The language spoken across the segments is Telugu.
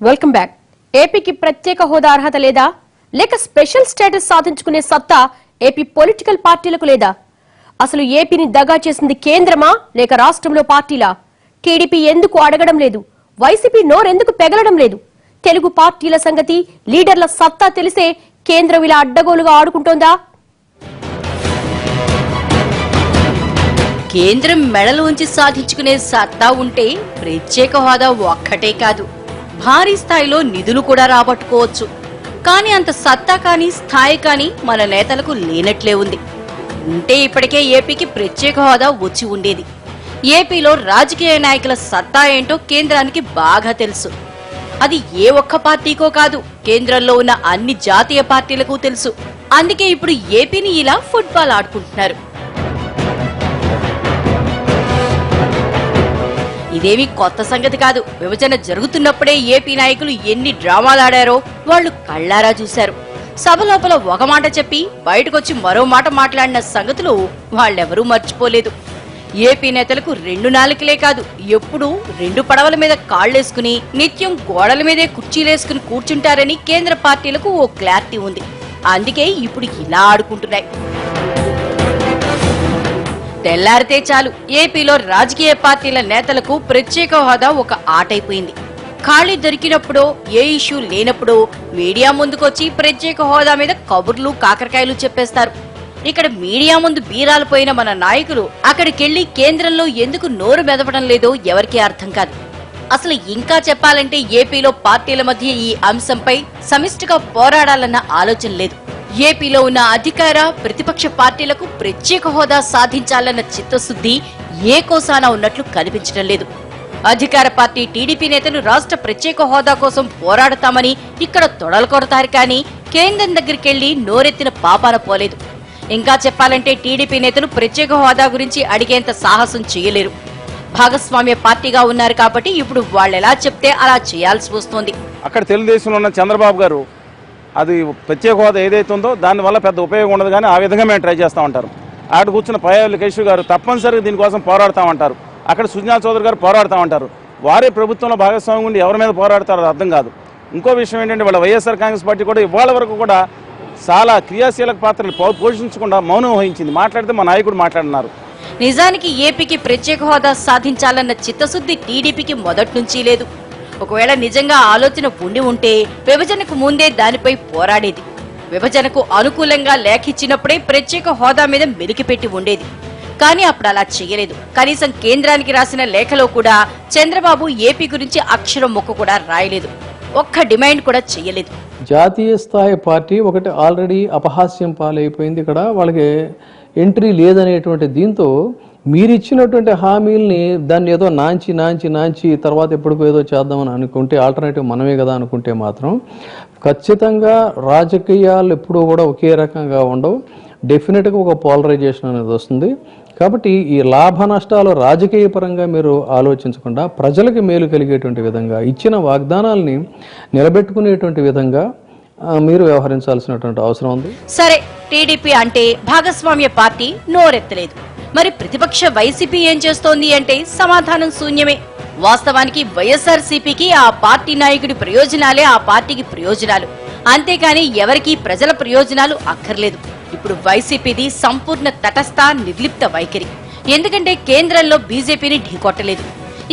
Welcome back. ఏపీకి ప్రత్యేక హోదా అర్హత లేదా లేక స్పెషల్ స్టేటస్ సాధించుకునే సత్తా ఏపీ పొలిటికల్ పార్టీలకు లేదా? అసలు ఏపీని దగా చేసింది కేంద్రమా లేక రాష్ట్రంలో పార్టీలా? టీడీపీ ఎందుకు అడగడం లేదు? వైసీపీ నోరెందుకు పెగలడం లేదు? తెలుగు పార్టీల సంగతి, లీడర్ల సత్తా తెలిసే కేంద్రం ఇలా అడ్డగోలుగా ఆడుకుంటోందా? కేంద్రం మెడలు ఉంచి సాధించుకునే సత్తా ఉంటే ప్రత్యేక హోదా ఒక్కటే కాదు, భారీ స్థాయిలో నిధులు కూడా రాబట్టుకోవచ్చు. కానీ అంత సత్తా కానీ స్థాయి కానీ మన నేతలకు లేనట్లే ఉంది. ఉంటే ఇప్పటికే ఏపీకి ప్రత్యేక హోదా వచ్చి ఉండేది. ఏపీలో రాజకీయ నాయకుల సత్తా ఏంటో కేంద్రానికి బాగా తెలుసు. అది ఏ ఒక్క పార్టీకో కాదు, కేంద్రంలో ఉన్న అన్ని జాతీయ పార్టీలకు తెలుసు. అందుకే ఇప్పుడు ఏపీని ఇలా ఫుట్బాల్ ఆడుకుంటున్నారు. ఇదేమీ కొత్త సంగతి కాదు. విభజన జరుగుతున్నప్పుడే ఏపీ నాయకులు ఎన్ని డ్రామాలాడారో వాళ్లు కళ్లారా చూశారు. సభ లోపల ఒక మాట చెప్పి బయటకొచ్చి మరో మాట మాట్లాడిన సంగతులు వాళ్ళెవరూ మర్చిపోలేదు. ఏపీ నేతలకు రెండు నాలుకలే కాదు, ఎప్పుడూ రెండు పడవల మీద కాళ్లేసుకుని నిత్యం గోడల మీదే కుర్చీలేసుకుని కూర్చుంటారని కేంద్ర పార్టీలకు ఓ క్లారిటీ ఉంది. అందుకే ఇప్పుడు ఇలా ఆడుకుంటున్నాయి. తెల్లారితే చాలు ఏపీలో రాజకీయ పార్టీల నేతలకు ప్రత్యేక హోదా ఒక ఆటైపోయింది. ఖాళీ దొరికినప్పుడో, ఏ ఇష్యూ లేనప్పుడో మీడియా ముందుకొచ్చి ప్రత్యేక హోదా మీద కబుర్లు కాకరకాయలు చెప్పేస్తారు. ఇక్కడ మీడియా ముందు బీరాలు పోయిన మన నాయకులు అక్కడికెళ్లి కేంద్రంలో ఎందుకు నోరు మెదపడం లేదో ఎవరికీ అర్థం కాదు. అసలు ఇంకా చెప్పాలంటే ఏపీలో పార్టీల మధ్య ఈ అంశంపై సమిష్టిగా పోరాడాలన్న ఆలోచన లేదు. ఏపీలో ఉన్న అధికార ప్రతిపక్ష పార్టీలకు ప్రత్యేక హోదా సాధించాలన్న చిత్తశుద్ధి ఏ కోసాన ఉన్నట్లు కనిపించడం లేదు. అధికార పార్టీ టీడీపీ నేతలు రాష్ట్ర ప్రత్యేక హోదా కోసం పోరాడతామని ఇక్కడ తొడలు కొడతారు, కానీ కేంద్రం దగ్గరికెళ్లి నోరెత్తిన పాపాన పోలేదు. ఇంకా చెప్పాలంటే టీడీపీ నేతలు ప్రత్యేక హోదా గురించి అడిగేంత సాహసం చేయలేరు. భాగస్వామ్య పార్టీగా ఉన్నారు కాబట్టి ఇప్పుడు వాళ్ళెలా చెప్తే అలా చేయాల్సి వస్తోంది. అక్కడ తెలుగుదేశంలో ఉన్న చంద్రబాబు గారు అది ప్రత్యేక హోదా ఏదైతే ఉందో దానివల్ల పెద్ద ఉపయోగం ఉండదు, కానీ ఆ విధంగా మేము ట్రై చేస్తూ ఉంటారు. ఆడ కూర్చున్న పయ్యావుల కేశవ్ గారు తప్పనిసరిగా దీనికోసం పోరాడతామంటారు. అక్కడ సుజనా చౌదరి గారు పోరాడతామంటారు. వారే ప్రభుత్వంలో భాగస్వామ్యం ఉండి ఎవరి మీద పోరాడతారో అర్థం కాదు. ఇంకో విషయం ఏంటంటే వాళ్ళ వైఎస్ఆర్ కాంగ్రెస్ పార్టీ కూడా ఇవాళ వరకు కూడా చాలా క్రియాశీలక పాత్రలు పోషించకుండా మౌనం వహించింది. మాట్లాడితే మా నాయకుడు మాట్లాడినారు. నిజానికి ఏపీకి ప్రత్యేక హోదా సాధించాలన్న చిత్తశుద్ధి టీడీపీకి మొదటి నుంచి లేదు. ఒకవేళ నిజంగా ఆలోచన ఉండి ఉంటే విభజనకు ముందే దానిపై పోరాడేది. విభజనకు అనుకూలంగా లేఖిచ్చినప్పుడే ప్రత్యేక హోదా మీద మెలికిపెట్టి ఉండేది. కానీ అప్పుడు అలా చేయలేదు. కనీసం కేంద్రానికి రాసిన లేఖలో కూడా చంద్రబాబు ఏపీ గురించి అక్షరం ముక్క కూడా రాయలేదు. ఒక్క డిమాండ్ కూడా చేయలేదు. జాతీయ స్థాయి పార్టీ ఒకటి ఆల్రెడీ అపహాస్యం పాలైపోయింది. ఇక్కడ వాళ్ళకి ఎంట్రీ లేదనేటువంటి దీంతో మీరిచ్చినటువంటి హామీల్ని దాన్ని ఏదో నాంచి తర్వాత ఎప్పటికో ఏదో చేద్దామని అనుకుంటే, ఆల్టర్నేటివ్ మనమే కదా అనుకుంటే మాత్రం ఖచ్చితంగా రాజకీయాలు ఎప్పుడూ కూడా ఒకే రకంగా ఉండవు. డెఫినెట్గా ఒక పోలరైజేషన్ అనేది వస్తుంది. కాబట్టి ఈ లాభ నష్టాలు రాజకీయ పరంగా మీరు ఆలోచించకుండా ప్రజలకు మేలు కలిగేటువంటి విధంగా, ఇచ్చిన వాగ్దానాల్ని నిలబెట్టుకునేటువంటి విధంగా మీరు వ్యవహరించాల్సినటువంటి అవసరం ఉంది. సరే, టీడీపీ అంటే భాగస్వామ్య పార్టీ నోరెత్తలేదు. మరి ప్రతిపక్ష వైసీపీ ఏం చేస్తోంది అంటే సమాధానం శూన్యమే. వాస్తవానికి వైఎస్ఆర్సీపీకి ఆ పార్టీ నాయకుడి ప్రయోజనాలే ఆ పార్టీకి ప్రయోజనాలు, అంతేకాని ఎవరికీ ప్రజల ప్రయోజనాలు అక్కర్లేదు. ఇప్పుడు వైసీపీది సంపూర్ణ తటస్థ నిర్లిప్త వైఖరి. ఎందుకంటే కేంద్రంలో బీజేపీని ఢీకొట్టలేదు,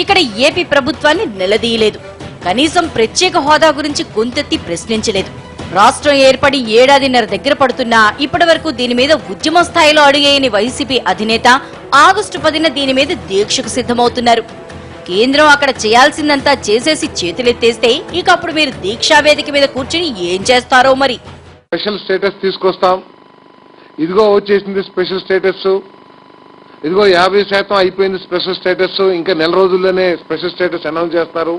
ఇక్కడ ఏపీ ప్రభుత్వాన్ని నిలదీయలేదు, కనీసం ప్రత్యేక హోదా గురించి గొంతెత్తి ప్రశ్నించలేదు. రాష్ట్రం ఏర్పడి ఏడాదిన్నర దగ్గర పడుతున్నా ఇప్పటి వరకు దీని మీద ఉద్యమ స్థాయిలో అడుగేయని వైసీపీ అధినేత ఆగస్టు 10న దీని మీద దీక్షకు సిద్ధమవుతున్నారు. కేంద్రం అక్కడ చేయాల్సిందంతా చేసేసి చేతులెత్తేస్తే ఇక అప్పుడు మీరు దీక్షా వేదిక మీద కూర్చుని ఏం చేస్తారో మరి. స్పెషల్ స్టేటస్ తీసుకొస్తాం, ఇదిగో వచ్చేసింది స్పెషల్ స్టేటస్, ఇదిగో 50% అయిపోయింది స్పెషల్ స్టేటస్, ఇంకా నెల రోజుల్లోనే స్పెషల్ స్టేటస్ అనౌన్స్ చేస్తారు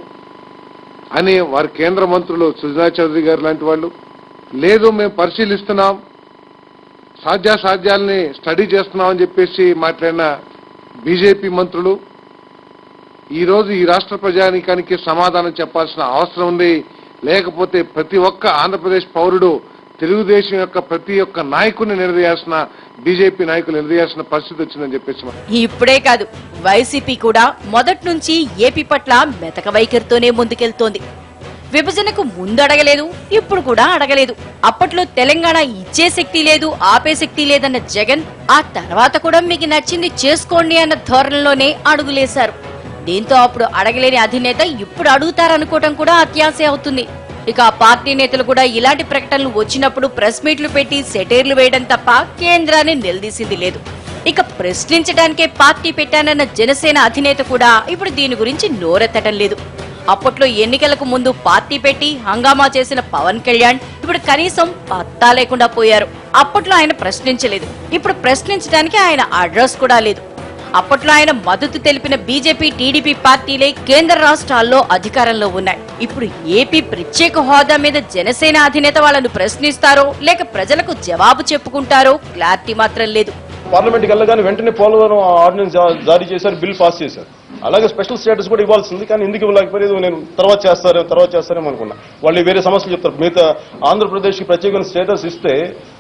అని వారి కేంద్ర మంత్రులు సుజనా చౌదరి గారు లాంటి వాళ్ళు, లేదు మేము పరిశీలిస్తున్నాం, సాధ్యాసాధ్యాలని స్టడీ చేస్తున్నాం అని చెప్పేసి మాట్లాడిన బీజేపీ మంత్రులు ఈరోజు ఈ రాష్ట్ర ప్రజానీకానికి సమాధానం చెప్పాల్సిన అవసరం ఉంది. లేకపోతే ప్రతి ఒక్క ఆంధ్రప్రదేశ్ పౌరుడు తెలుగుదేశం యొక్క ప్రతి ఒక్క నాయకుడిని నిలదీయాల్సిన, బీజేపీ నాయకులు నిలదీయాల్సిన పరిస్థితి వచ్చిందని చెప్పేసి. ఇప్పుడే కాదు, వైసీపీ కూడా మొదటి నుంచి ఏపీ పట్ల మెతక వైఖరితోనే ముందుకెళ్తోంది. విభజనకు ముందు అడగలేదు, ఇప్పుడు కూడా అడగలేదు. అప్పట్లో తెలంగాణ ఇచ్చే శక్తి లేదు, ఆపే శక్తి లేదన్న జగన్ ఆ తర్వాత కూడా మీకు నచ్చింది చేసుకోండి అన్న ధోరణిలోనే అడుగులేశారు. దీంతో అప్పుడు అడగలేని అధినేత ఇప్పుడు అడుగుతారనుకోవటం కూడా అత్యాశ అవుతుంది. ఇక ఆ పార్టీ నేతలు కూడా ఇలాంటి ప్రకటనలు వచ్చినప్పుడు ప్రెస్ మీట్లు పెట్టి సెటైర్లు వేయడం తప్ప కేంద్రాన్ని నిలదీసింది లేదు. ఇక ప్రశ్నించడానికే పార్టీ పెట్టానన్న జనసేన అధినేత కూడా ఇప్పుడు దీని గురించి నోరెత్తడం లేదు. అప్పట్లో ఎన్నికలకు ముందు పార్టీ పెట్టి హంగామా చేసిన పవన్ కళ్యాణ్ ఇప్పుడు కనీసం పత్తా లేకుండా పోయారు. అప్పట్లో ఆయన ప్రశ్నించలేదు, ఇప్పుడు ప్రశ్నించడానికి ఆయన అడ్రస్ కూడా లేదు. అప్పట్లో ఆయన మద్దతు తెలిపిన బీజేపీ, టీడీపీ పార్టీలే కేంద్ర రాష్ట్రాల్లో అధికారంలో ఉన్నాయి. ఇప్పుడు ఏపీ ప్రత్యేక హోదా మీద జనసేన అధినేత వాళ్ళను ప్రశ్నిస్తారో లేక ప్రజలకు జవాబు చెప్పుకుంటారో క్లారిటీ మాత్రం లేదు. పార్లమెంట్కి వెళ్ళగానే వెంటనే పోలవరం ఆర్డినెన్స్ జారీ చేశారు, బిల్ పాస్ చేశారు. అలాగే స్పెషల్ స్టేటస్ కూడా ఇవ్వాల్సింది, కానీ ఎందుకు ఇవ్వలేకపోలేదు నేను తర్వాత చేస్తారేమో అనుకున్నా. వాళ్ళు వేరే సమస్యలు చెప్తారు. మిగతా ఆంధ్రప్రదేశ్కి ప్రత్యేకమైన స్టేటస్ ఇస్తే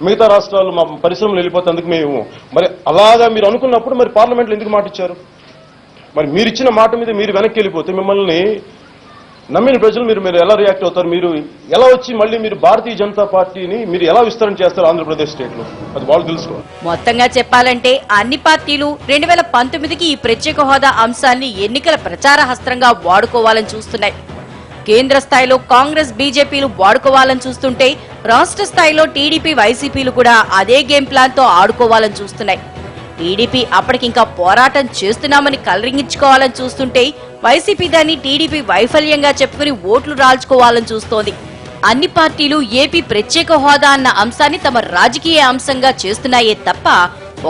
మిగతా రాష్ట్రాలు మా పరిశ్రమలు వెళ్ళిపోతే అందుకు మేము మరి అలాగా మీరు అనుకున్నప్పుడు మరి పార్లమెంట్లో ఎందుకు మాట ఇచ్చారు? మరి మీరు ఇచ్చిన మాట మీద మీరు వెనక్కి వెళ్ళిపోతే మిమ్మల్ని నమ్మిన ప్రజలు మీరు ఎలా రియాక్ట్ అవుతారు? మీరు ఎలా వచ్చి మళ్ళీ మీరు భారతీయ జనతా పార్టీని మీరు ఎలా విస్తరణ చేస్తారు ఆంధ్రప్రదేశ్ స్టేట్ లో? అది వాళ్ళు తెలుసుకోవాలి. మొత్తంగా చెప్పాలంటే అన్ని పార్టీలు 2019కి ఈ ప్రత్యేక హోదా అంశాన్ని ఎన్నికల ప్రచార హస్త్రంగా వాడుకోవాలని చూస్తున్నాయి. కేంద్ర స్థాయిలో కాంగ్రెస్, బీజేపీలు వాడుకోవాలని చూస్తుంటే రాష్ట్ర స్థాయిలో టీడీపీ, వైసీపీలు కూడా అదే గేమ్ ప్లాన్ తో ఆడుకోవాలని చూస్తున్నాయి. టీడీపీ అప్పటికింకా పోరాటం చేస్తున్నామని కలరింగించుకోవాలని చూస్తుంటే వైసీపీ దాన్ని టీడీపీ వైఫల్యంగా చెప్పుకుని ఓట్లు రాల్చుకోవాలని చూస్తోంది. అన్ని పార్టీలు ఏపీ ప్రత్యేక హోదా అన్న అంశాన్ని తమ రాజకీయ అంశంగా చేస్తున్నాయే తప్ప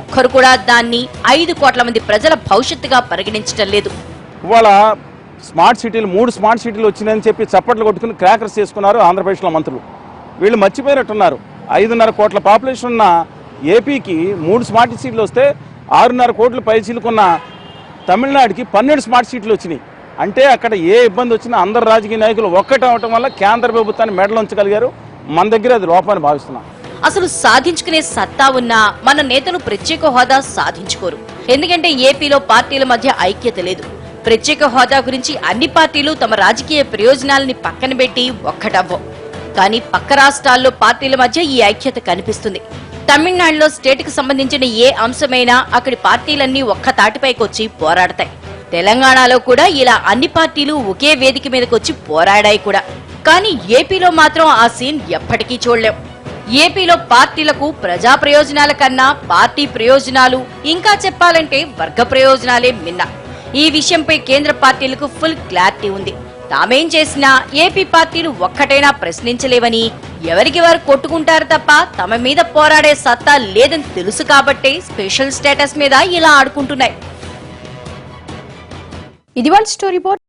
ఒక్కరు కూడా దాన్ని 5 కోట్ల మంది ప్రజల భవిష్యత్తుగా పరిగణించడం లేదు. ఇవాళ స్మార్ట్ సిటీలు 3 స్మార్ట్ సిటీలు వచ్చినాయని చెప్పి చప్పట్లు కొట్టుకుని క్రాకర్స్ చేసుకున్నారు ఆంధ్రప్రదేశ్లో మంత్రులు. వీళ్ళు మర్చిపోయినట్టున్నారు 5.5 కోట్ల పాపులేషన్ ఉన్న ఏపీకి 3 స్మార్ట్ సిటీలు వస్తే 6.5 కోట్ల పైచీలుకున్న తమిళనాడుకి 12 స్మార్ట్ సిటీలు వచ్చినాయి. అంటే అక్కడ ఏ ఇబ్బంది వచ్చినా అందరు రాజకీయ నాయకులు ఒక్కటవటం వల్ల కేంద్ర ప్రభుత్వాన్ని మెడలు ఉంచగలిగారు. మన దగ్గర అది లోపాన్ని భావిస్తున్నాం. అసలు సాధించుకునే సత్తా ఉన్నా మన నేతలు ప్రత్యేక హోదా సాధించుకోరు. ఎందుకంటే ఏపీలో పార్టీల మధ్య ఐక్యత లేదు. ప్రత్యేక హోదా గురించి అన్ని పార్టీలు తమ రాజకీయ ప్రయోజనాలని పక్కన పెట్టి ఒక్కటవ్వవు. కానీ పక్క రాష్ట్రాల్లో పార్టీల మధ్య ఈ ఐక్యత కనిపిస్తుంది. తమిళనాడులో స్టేట్ కి సంబంధించిన ఏ అంశమైనా అక్కడి పార్టీలన్నీ ఒక్క తాటిపైకొచ్చి పోరాడతాయి. తెలంగాణలో కూడా ఇలా అన్ని పార్టీలు ఒకే వేదిక మీదకొచ్చి పోరాడాయి కూడా. కానీ ఏపీలో మాత్రం ఆ సీన్ ఎప్పటికీ చూడలేం. ఏపీలో పార్టీలకు ప్రజా ప్రయోజనాల కన్నా పార్టీ ప్రయోజనాలు, ఇంకా చెప్పాలంటే వర్గ ప్రయోజనాలే మిన్న. ఈ విషయంపై కేంద్ర పార్టీలకు ఫుల్ క్లారిటీ ఉంది. తామేం చేసినా ఏపీ పార్టీలు ఒక్కటైనా ప్రశ్నించలేవని, ఎవరికి వారు కొట్టుకుంటారు తప్ప తమ మీద పోరాడే సత్తా లేదని తెలుసు కాబట్టే స్పెషల్ స్టేటస్ మీద ఇలా ఆడుకుంటున్నాయి. ఇది వాళ్ళ స్టోరీ బోర్డ్.